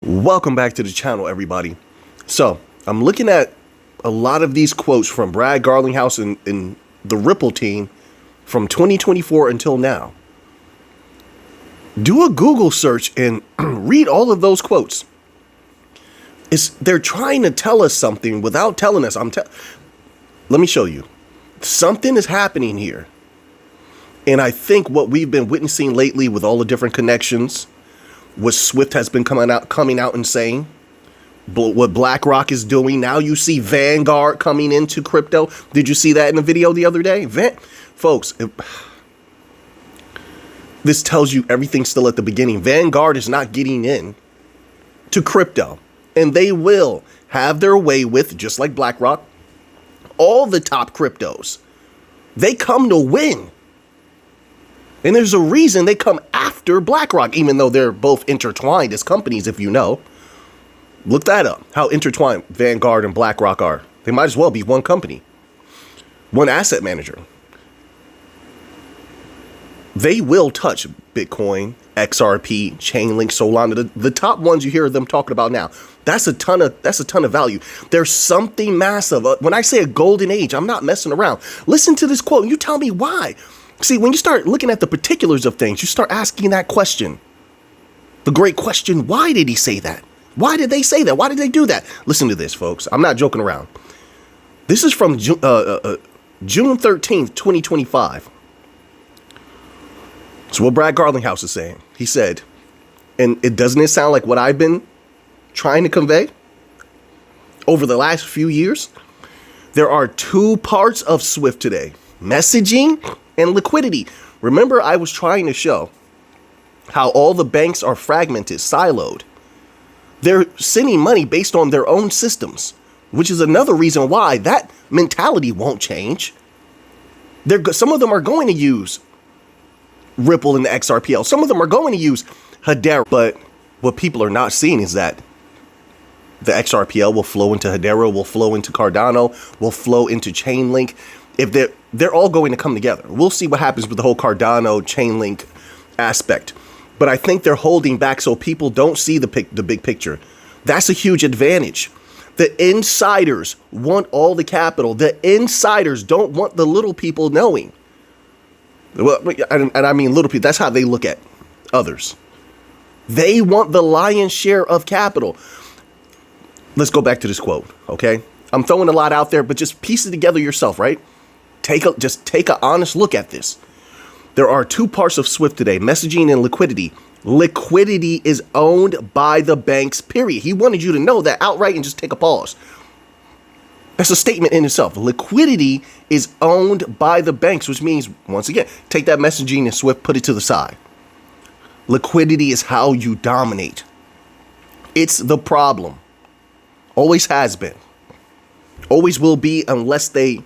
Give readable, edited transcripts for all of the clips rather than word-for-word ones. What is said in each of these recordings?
Welcome back to the channel, everybody. So I'm looking at a lot of these quotes from Brad Garlinghouse and the Ripple team from 2024 until now. Do a Google search and read all of those quotes. They're trying to tell us something without telling us. Let me show you. Something is happening here. And I think what we've been witnessing lately with all the different connections, what Swift has been coming out and saying, what BlackRock is doing. Now you see Vanguard coming into crypto. Did you see that in the video the other day? Folks, this tells you everything's still at the beginning. Vanguard is not getting in to crypto. And they will have their way with, just like BlackRock, all the top cryptos. They come to win. And there's a reason they come after BlackRock, even though they're both intertwined as companies, if you know. Look that up, how intertwined Vanguard and BlackRock are. They might as well be one company, one asset manager. They will touch Bitcoin, XRP, Chainlink, Solana, the top ones you hear them talking about now. That's a ton of value. There's something massive. When I say a golden age, I'm not messing around. Listen to this quote and you tell me why. See, when you start looking at the particulars of things, you start asking that question. The great question, why did he say that? Why did they say that? Why did they do that? Listen to this, folks. I'm not joking around. This is from June 13th, 2025. So what Brad Garlinghouse is saying, he said, and doesn't it sound like what I've been trying to convey over the last few years? There are two parts of Swift today, messaging and liquidity. Remember, I was trying to show how all the banks are fragmented, siloed. They're sending money based on their own systems, which is another reason why that mentality won't change. Some of them are going to use Ripple and the XRPL. Some of them are going to use Hedera. But what people are not seeing is that the XRPL will flow into Hedera, will flow into Cardano, will flow into Chainlink. If they're all going to come together. We'll see what happens with the whole Cardano Chainlink aspect. But I think they're holding back so people don't see the big picture. That's a huge advantage. The insiders want all the capital. The insiders don't want the little people knowing. Well, and I mean little people. That's how they look at others. They want the lion's share of capital. Let's go back to this quote, okay? I'm throwing a lot out there, but just piece it together yourself, right? Just take an honest look at this. There are two parts of Swift today, messaging and liquidity. Liquidity is owned by the banks, period. He wanted you to know that outright and just take a pause. That's a statement in itself. Liquidity is owned by the banks, which means, once again, take that messaging and Swift, put it to the side. Liquidity is how you dominate. It's the problem. Always has been. Always will be unless they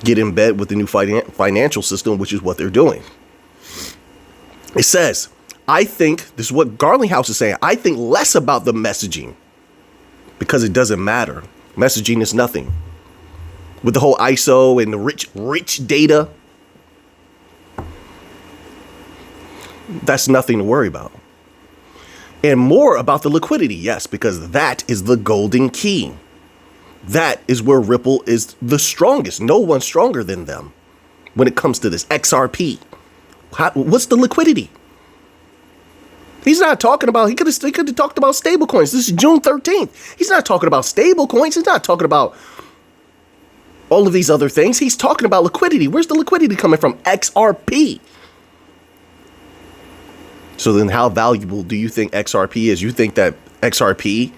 get in bed with the new financial system, which is what they're doing. It says, I think, this is what Garlinghouse is saying, I think less about the messaging because it doesn't matter. Messaging is nothing. With the whole ISO and the rich data, that's nothing to worry about. And more about the liquidity, yes, because that is the golden key. That is where Ripple is the strongest. No one's stronger than them when it comes to this XRP. What's the liquidity? He's not talking about, he could have talked about stable coins. This is June 13th. He's not talking about stable coins. He's not talking about all of these other things. He's talking about liquidity. Where's the liquidity coming from? XRP. So then how valuable do you think XRP is? You think that XRP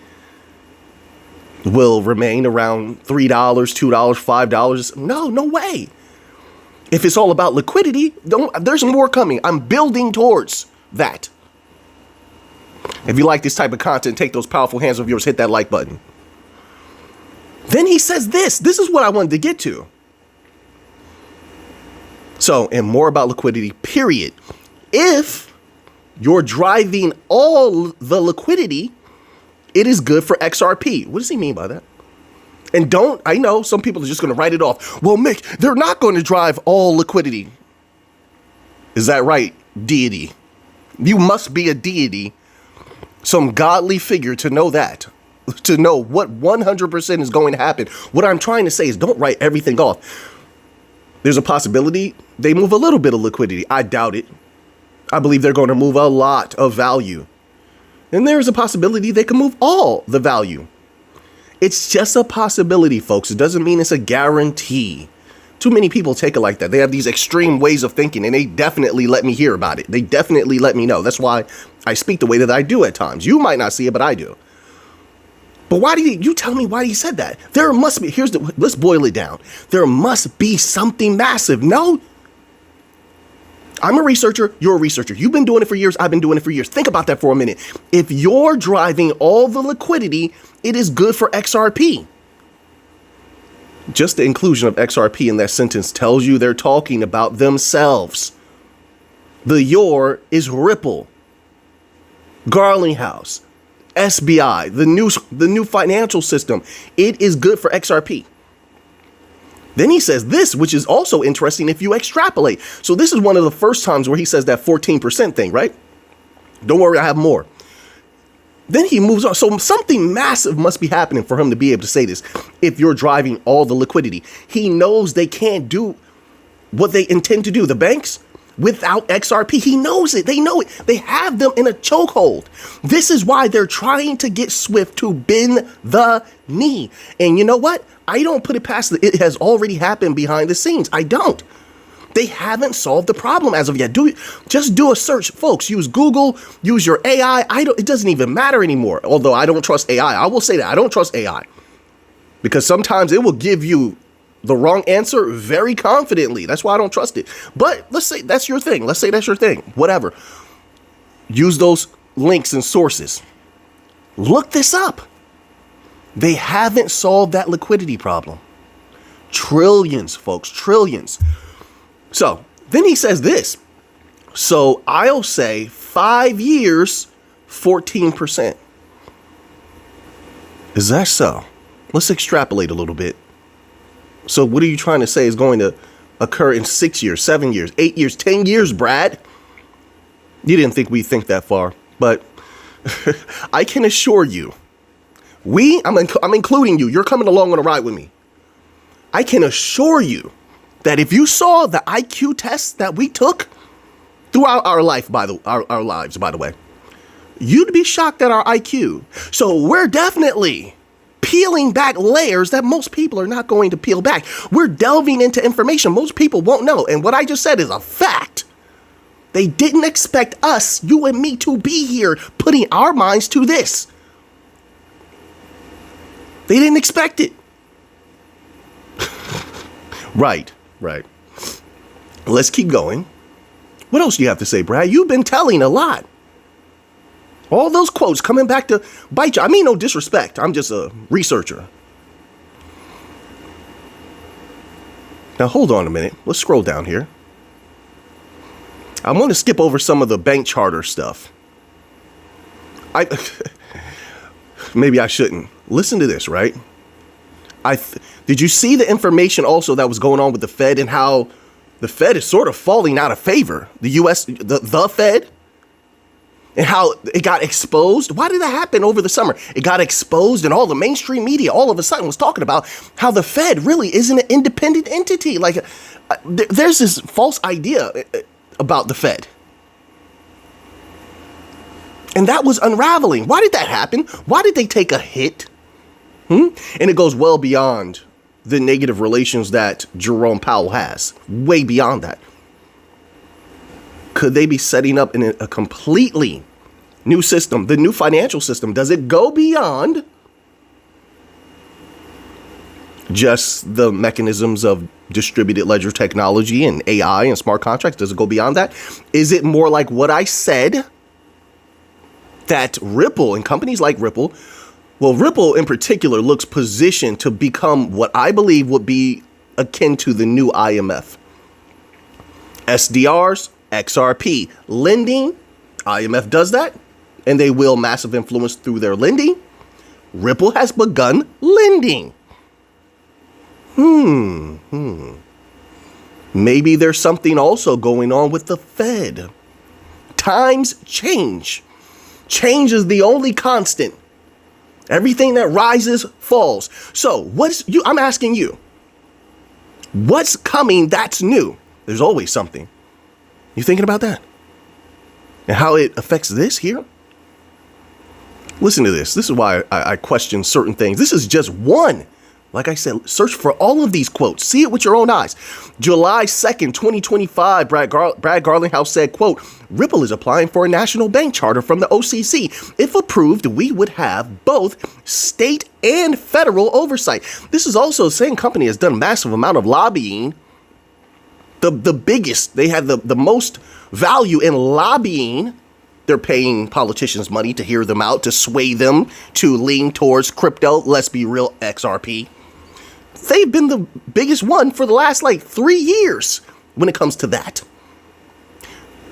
will remain around $3, $2, $5? No way. If it's all about liquidity, there's more coming. I'm building towards that. If you like this type of content, take those powerful hands of yours, hit that like button. Then he says this is what I wanted to get to. So, and more about liquidity, period. If you're driving all the liquidity, it is good for XRP. What does he mean by that? And I know some people are just going to write it off. Well, Mick, they're not going to drive all liquidity. Is that right, deity? You must be a deity some godly figure to know that, to know what 100% is going to happen. What I'm trying to say is don't write everything off. There's a possibility they move a little bit of liquidity. I doubt it. I believe they're going to move a lot of value. And there's a possibility they can move all the value. It's just a possibility, folks. It doesn't mean it's a guarantee. Too many people take it like that. They have these extreme ways of thinking, and they definitely let me hear about it. They definitely let me know. That's why I speak the way that I do at times. You might not see it, but I do. But why do you tell me why he said that? There must be, let's boil it down. There must be something massive. No. I'm a researcher. You're a researcher. You've been doing it for years. I've been doing it for years. Think about that for a minute. If you're driving all the liquidity, it is good for XRP. Just the inclusion of XRP in that sentence tells you they're talking about themselves. The your is Ripple, Garlinghouse, SBI, the new financial system. It is good for XRP. Then he says this, which is also interesting if you extrapolate. So this is one of the first times where he says that 14% thing, right? Don't worry, I have more. Then he moves on. So something massive must be happening for him to be able to say this. If you're driving all the liquidity, he knows they can't do what they intend to do. The banks, without XRP, he knows it. They know it. They have them in a chokehold. This is why they're trying to get SWIFT to bend the knee. And you know what? I don't put it past it. It has already happened behind the scenes. I don't. They haven't solved the problem as of yet. Just do a search, folks. Use Google, use your AI. It doesn't even matter anymore. Although I don't trust AI. I will say that I don't trust AI because sometimes it will give you the wrong answer very confidently. That's why I don't trust it. But let's say that's your thing. Let's say that's your thing. Whatever. Use those links and sources. Look this up. They haven't solved that liquidity problem. Trillions, folks, trillions. So then he says this. So I'll say 5 years, 14%. Is that so? Let's extrapolate a little bit. So what are you trying to say is going to occur in 6 years, 7 years, 8 years, 10 years, Brad? You didn't think we'd think that far, but I can assure you, I'm including you. You're coming along on a ride with me. I can assure you that if you saw the IQ tests that we took throughout our lives, by the way, you'd be shocked at our IQ. So we're definitely peeling back layers that most people are not going to peel back. We're delving into information most people won't know. And what I just said is a fact. They didn't expect us, you and me, to be here putting our minds to this. They didn't expect it. Right. Let's keep going. What else do you have to say, Brad? You've been telling a lot. All those quotes coming back to bite you. I mean, no disrespect. I'm just a researcher. Now, hold on a minute. Let's scroll down here. I'm going to skip over some of the bank charter stuff. Maybe I shouldn't. Listen to this, right? Did you see the information also that was going on with the Fed and how the Fed is sort of falling out of favor? The U.S., the Fed, and how it got exposed. Why did that happen over the summer? It got exposed and all the mainstream media all of a sudden was talking about how the Fed really isn't an independent entity. Like there's this false idea about the Fed. And that was unraveling. Why did that happen? Why did they take a hit? And it goes well beyond the negative relations that Jerome Powell has. Way beyond that. Could they be setting up in a completely new system? The new financial system, does it go beyond just the mechanisms of distributed ledger technology and AI and smart contracts? Does it go beyond that? Is it more like what I said, that Ripple and companies like Ripple, well, Ripple in particular looks positioned to become what I believe would be akin to the new IMF. SDRs, XRP, lending, IMF does that, and they will massive influence through their lending. Ripple has begun lending. Maybe there's something also going on with the Fed. Times change. Change is the only constant. Everything that rises falls. So I'm asking you, what's coming that's new? There's always something. You thinking about that? And how it affects this here? Listen to this. This is why I question certain things. This is just one. Like I said, search for all of these quotes. See it with your own eyes. July 2nd, 2025, Brad Garlinghouse said, quote, Ripple is applying for a national bank charter from the OCC. If approved, we would have both state and federal oversight. This is also the same company has done a massive amount of lobbying. The biggest, they had the most value in lobbying. They're paying politicians money to hear them out, to sway them, to lean towards crypto. Let's be real, XRP. They've been the biggest one for the last 3 years when it comes to that.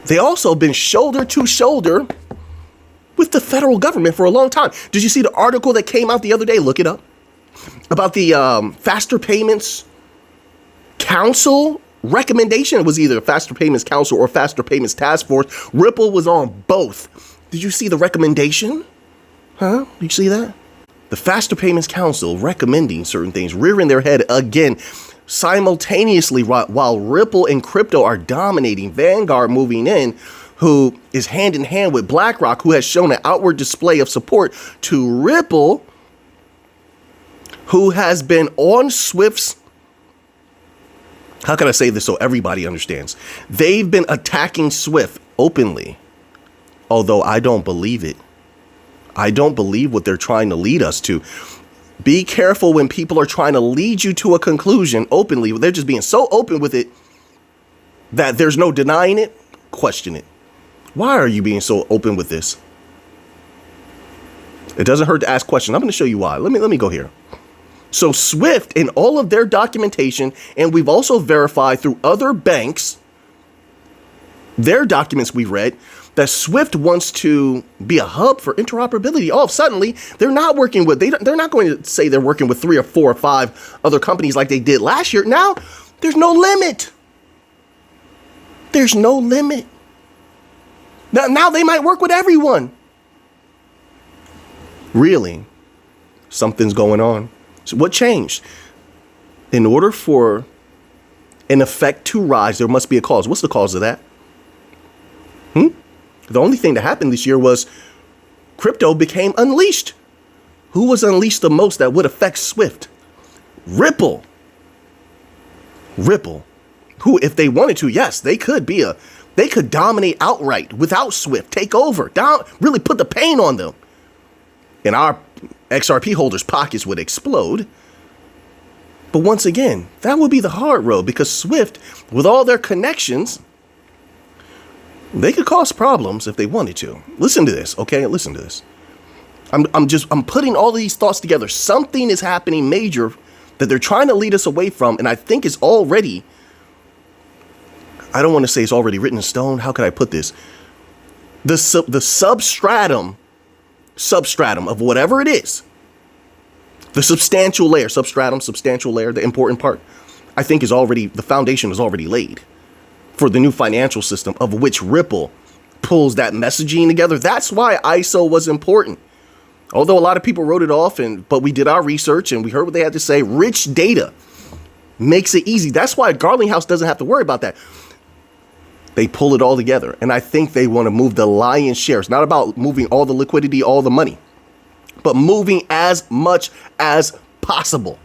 They also been shoulder to shoulder with the federal government for a long time. Did you see the article that came out the other day? Look it up. About the Faster Payments Council recommendation. It was either Faster Payments Council or Faster Payments Task Force. Ripple was on both. Did you see the recommendation? Huh? Did you see that? The Faster Payments Council recommending certain things, rearing their head again, simultaneously while Ripple and crypto are dominating. Vanguard moving in, who is hand in hand with BlackRock, who has shown an outward display of support to Ripple, who has been on Swift's, how can I say this so everybody understands? They've been attacking Swift openly, although I don't believe it. I don't believe what they're trying to lead us to. Be careful when people are trying to lead you to a conclusion openly. They're just being so open with it that there's no denying it. Question it. Why are you being so open with this? It doesn't hurt to ask questions. I'm going to show you why. Let me go here. So Swift, in all of their documentation, and we've also verified through other banks, their documents we've read, that Swift wants to be a hub for interoperability. All of a sudden, they're not working with, they're not going to say they're working with 3 or 4 or 5 other companies like they did last year. Now, there's no limit. There's no limit. Now they might work with everyone. Really, something's going on. So what changed? In order for an effect to rise, there must be a cause. What's the cause of that? The only thing that happened this year was crypto became unleashed. Who was unleashed the most that would affect Swift? Ripple. Ripple. Who, if they wanted to, yes, they could dominate outright without Swift, take over, really put the pain on them. And our XRP holders' pockets would explode. But once again, that would be the hard road, because Swift, with all their connections, they could cause problems if they wanted to. Listen to this, okay? Listen to this. I'm putting all these thoughts together. Something is happening major that they're trying to lead us away from, and I think it's already, I don't want to say it's already written in stone. How could I put this? The substratum of whatever it is, the substantial layer, substantial layer, the important part, I think the foundation is already laid for the new financial system, of which Ripple pulls that messaging together. That's why ISO was important. Although a lot of people wrote it off, but we did our research and we heard what they had to say. Rich data makes it easy. That's why Garlinghouse doesn't have to worry about that. They pull it all together. And I think they want to move the lion's share. It's not about moving all the liquidity, all the money, but moving as much as possible.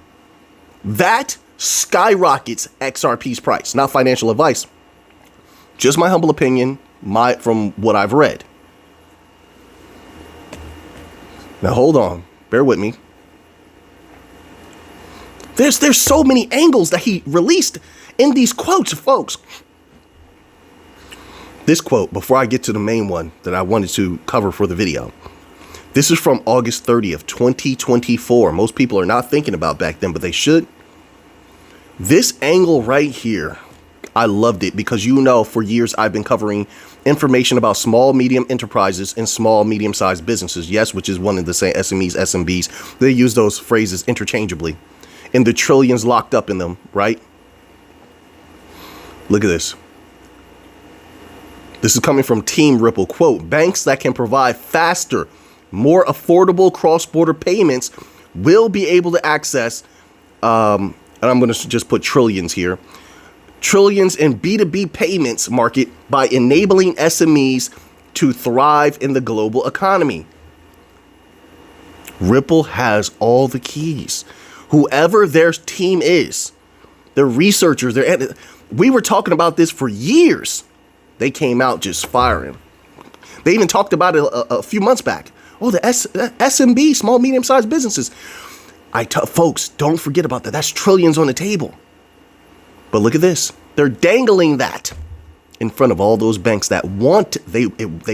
That skyrockets XRP's price. Not financial advice. Just my humble opinion, from what I've read. Now hold on, bear with me. There's so many angles that he released in these quotes, folks. This quote, before I get to the main one that I wanted to cover for the video. This is from August 30th, 2024. Most people are not thinking about back then, but they should. This angle right here, I loved it, because for years I've been covering information about small, medium enterprises and small, medium-sized businesses. Yes, which is one of the same SMEs, SMBs. They use those phrases interchangeably, and the trillions locked up in them, right? Look at this. This is coming from Team Ripple. Quote, banks that can provide faster, more affordable cross-border payments will be able to access, and I'm going to just put trillions here, trillions in B2B payments market by enabling SMEs to thrive in the global economy. Ripple has all the keys. Whoever their team is, their researchers, we were talking about this for years. They came out just firing. They even talked about it a few months back. Oh, the SMB, small, medium-sized businesses. Folks, don't forget about that. That's trillions on the table. But look at this. They're dangling that in front of all those banks that want they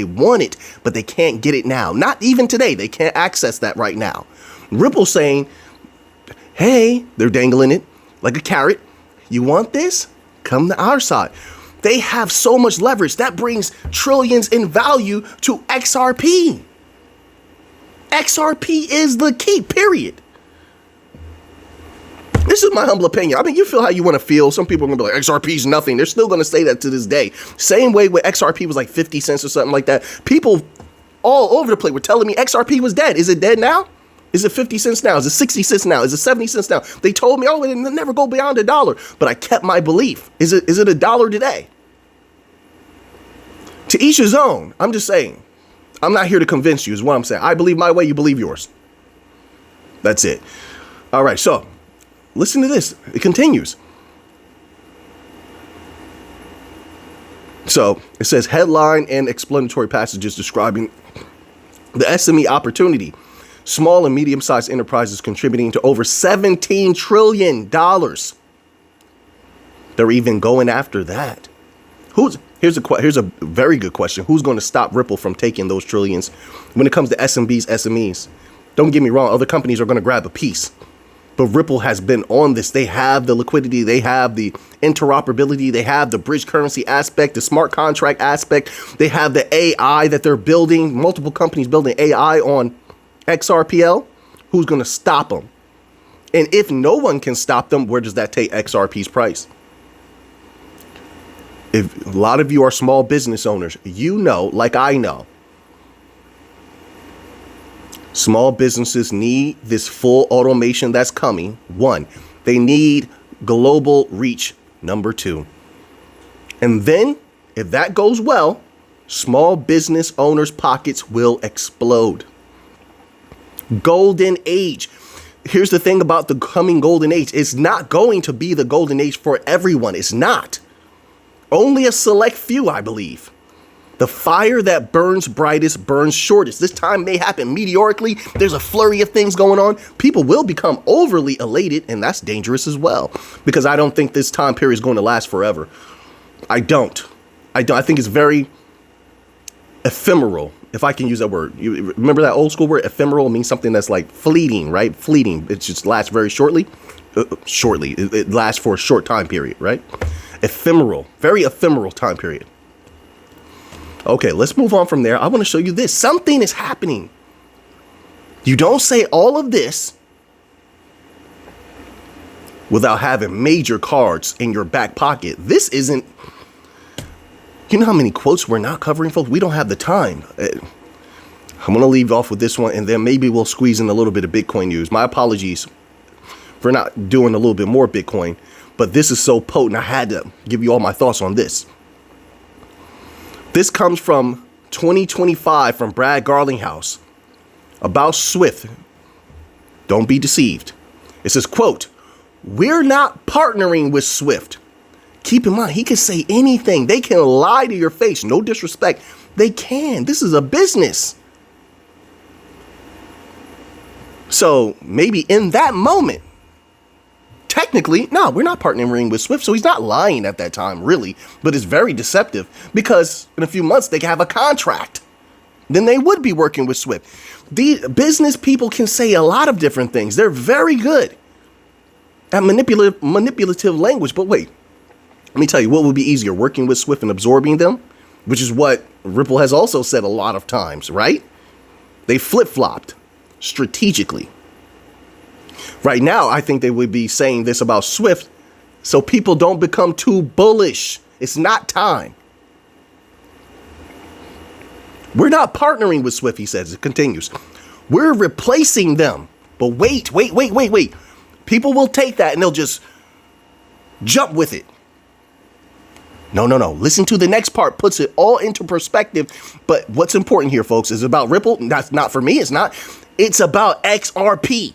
want it, but they can't get it now. Not even today. They can't access that right now. Ripple saying, hey, they're dangling it like a carrot. You want this? Come to our side. They have so much leverage. That brings trillions in value to XRP. XRP is the key, period. This is my humble opinion. I mean, you feel how you want to feel. Some people are going to be like, XRP's nothing. They're still going to say that to this day. Same way when XRP was like 50 cents or something like that. People all over the place were telling me XRP was dead. Is it dead now? Is it 50 cents now? Is it 60 cents now? Is it 70 cents now? They told me, oh, it'll never go beyond $1. But I kept my belief. Is it $1 today? To each his own. I'm just saying. I'm not here to convince you is what I'm saying. I believe my way, you believe yours. That's it. All right, so listen to this. It continues. So it says headline and explanatory passages describing the SME opportunity. Small and medium-sized enterprises contributing to over $17 trillion. They're even going after that. Here's a very good question. Who's going to stop Ripple from taking those trillions when it comes to SMEs? Don't get me wrong. Other companies are going to grab a piece. But Ripple has been on this. They have the liquidity. They have the interoperability. They have the bridge currency aspect, the smart contract aspect. They have the AI that they're building. Multiple companies building AI on XRPL. Who's going to stop them? And if no one can stop them, where does that take XRP's price? If a lot of you are small business owners, you know, like I know, small businesses need this full automation that's coming. 1, they need global reach. Number 2. And then if that goes well, small business owners' pockets will explode. Golden age. Here's the thing about the coming golden age. It's not going to be the golden age for everyone. It's not. Only a select few, I believe. The fire that burns brightest burns shortest. This time may happen meteorically. There's a flurry of things going on. People will become overly elated, and that's dangerous as well. Because I don't think this time period is going to last forever. I don't. I think it's very ephemeral, if I can use that word. You remember that old school word? Ephemeral means something that's like fleeting, right? Fleeting. It just lasts very shortly. It lasts for a short time period, right? Ephemeral. Very ephemeral time period. Okay, let's move on from there. I want to show you this. Something is happening. You don't say all of this without having major cards in your back pocket. This isn't... You know how many quotes we're not covering, folks? We don't have the time. I'm going to leave off with this one, and then maybe we'll squeeze in a little bit of Bitcoin news. My apologies for not doing a little bit more Bitcoin, but this is so potent. I had to give you all my thoughts on this. This comes from 2025 from Brad Garlinghouse about Swift. Don't be deceived. It says, quote, "We're not partnering with Swift." Keep in mind, he can say anything. They can lie to your face. No disrespect. They can. This is a business. So maybe in that moment, technically, no, we're not partnering with Swift. So he's not lying at that time, really. But it's very deceptive because in a few months, they can have a contract. Then they would be working with Swift. The business people can say a lot of different things. They're very good at manipulative language. But wait, let me tell you what would be easier, working with Swift and absorbing them, which is what Ripple has also said a lot of times, right? They flip-flopped strategically. Right now, I think they would be saying this about Swift so people don't become too bullish. It's not time. We're not partnering with Swift, he says. It continues. We're replacing them. But wait. People will take that and they'll just jump with it. No. Listen to the next part, puts it all into perspective. But what's important here, folks, is about Ripple. That's not for me. It's not. It's about XRP.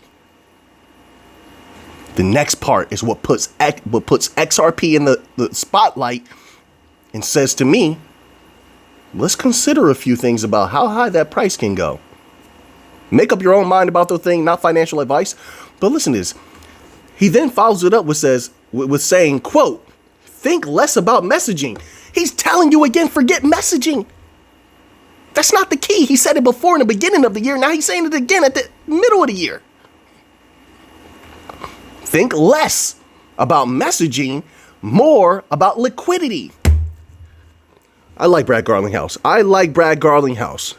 The next part is what puts XRP in the spotlight and says to me, let's consider a few things about how high that price can go. Make up your own mind about the thing, not financial advice. But listen to this. He then follows it up with saying, quote, think less about messaging. He's telling you again, forget messaging. That's not the key. He said it before in the beginning of the year. Now he's saying it again at the middle of the year. Think less about messaging, more about liquidity. I like Brad Garlinghouse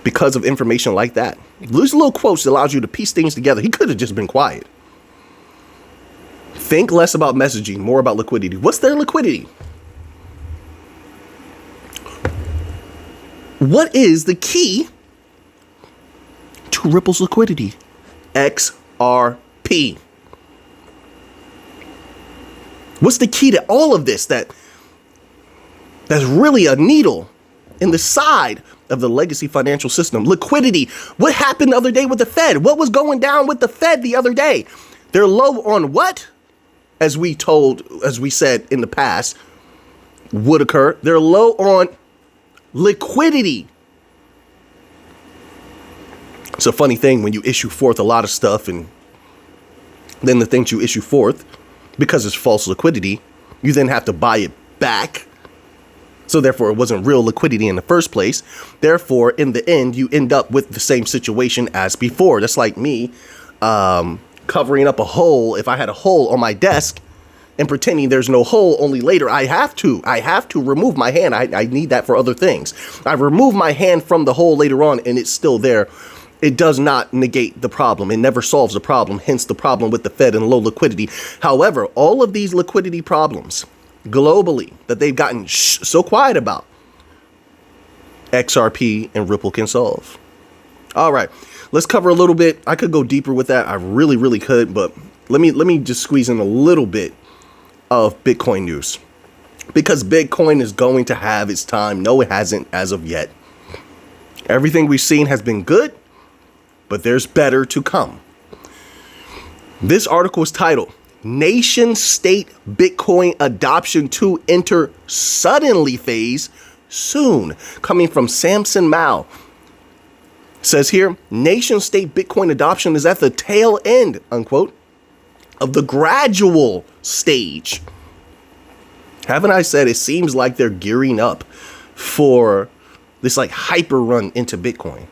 because of information like that. These little quotes that allows you to piece things together. He could have just been quiet. Think less about messaging, more about liquidity. What's their liquidity? What is the key to Ripple's liquidity? XRP. What's the key to all of this that's really a needle in the side of the legacy financial system? Liquidity. What happened the other day with the Fed? What was going down with the Fed the other day? They're low on what? As we said in the past, would occur. They're low on liquidity. It's a funny thing when you issue forth a lot of stuff and then the things you issue forth, because it's false liquidity, you then have to buy it back. So therefore, it wasn't real liquidity in the first place. Therefore, in the end, you end up with the same situation as before. That's like me covering up a hole. If I had a hole on my desk and pretending there's no hole, only later I have to remove my hand. I need that for other things. I remove my hand from the hole later on and it's still there. It does not negate the problem. It never solves the problem. Hence the problem with the Fed and low liquidity. However, all of these liquidity problems globally that they've gotten so quiet about, XRP and Ripple can solve. All right, let's cover a little bit. I could go deeper with that. I really could, but let me just squeeze in a little bit of Bitcoin news, because Bitcoin is going to have its time. No, it hasn't as of yet. Everything we've seen has been good, but there's better to come. This article is titled, Nation State Bitcoin Adoption to Enter Suddenly Phase Soon, coming from Samson Mao. It says here, nation state Bitcoin adoption is at the tail end, unquote, of the gradual stage. Haven't I said it seems like they're gearing up for this like hyper run into Bitcoin?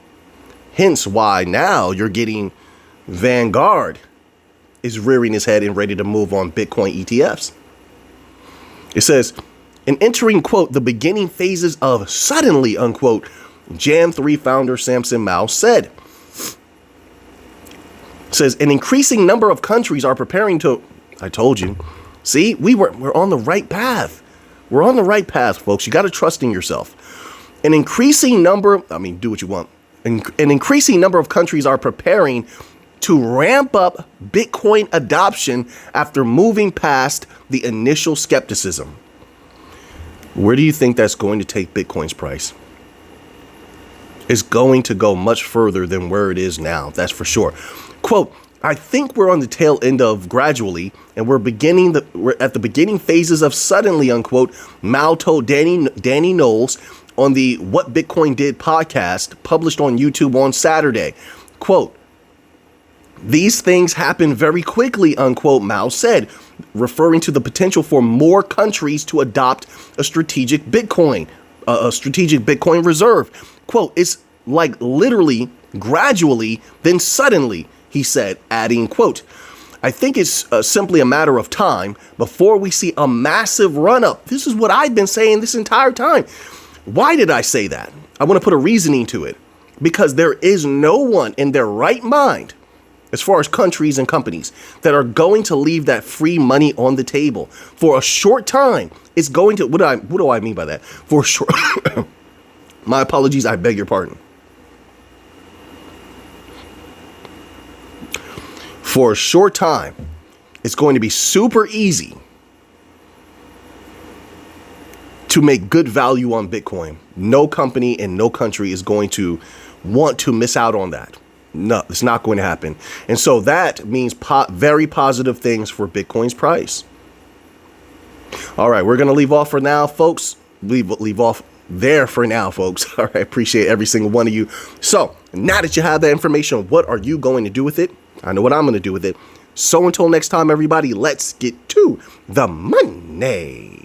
Hence why now you're getting Vanguard is rearing his head and ready to move on Bitcoin ETFs. It says, in entering, quote, the beginning phases of suddenly, unquote, Jam 3 founder Samson Mao said. It says, an increasing number of countries are preparing to, I told you, see, we're on the right path. We're on the right path, folks. You got to trust in yourself. An increasing number, do what you want. An increasing number of countries are preparing to ramp up Bitcoin adoption after moving past the initial skepticism. Where do you think that's going to take Bitcoin's price? It's going to go much further than where it is now. That's for sure. Quote, I think we're on the tail end of gradually, and we're at the beginning phases of suddenly, unquote, Mao told Danny Knowles on the What Bitcoin Did podcast published on YouTube on Saturday. Quote, these things happen very quickly, unquote, Mao said, referring to the potential for more countries to adopt a strategic Bitcoin reserve. Quote, it's like literally gradually, then suddenly, he said, adding, quote, I think it's simply a matter of time before we see a massive run up. This is what I've been saying this entire time. Why did I say that? I want to put a reasoning to it, because there is no one in their right mind, as far as countries and companies, that are going to leave that free money on the table for a short time. It's going to, what do I mean by that? For My apologies. I beg your pardon. For a short time, it's going to be super easy to make good value on Bitcoin. No company and no country is going to want to miss out on that. No, it's not going to happen. And so that means very positive things for Bitcoin's price. All right, we're going to leave off for now, folks. Leave off there for now, folks. All right, appreciate every single one of you. So now that you have that information, what are you going to do with it? I know what I'm going to do with it. So until next time, everybody, let's get to the money.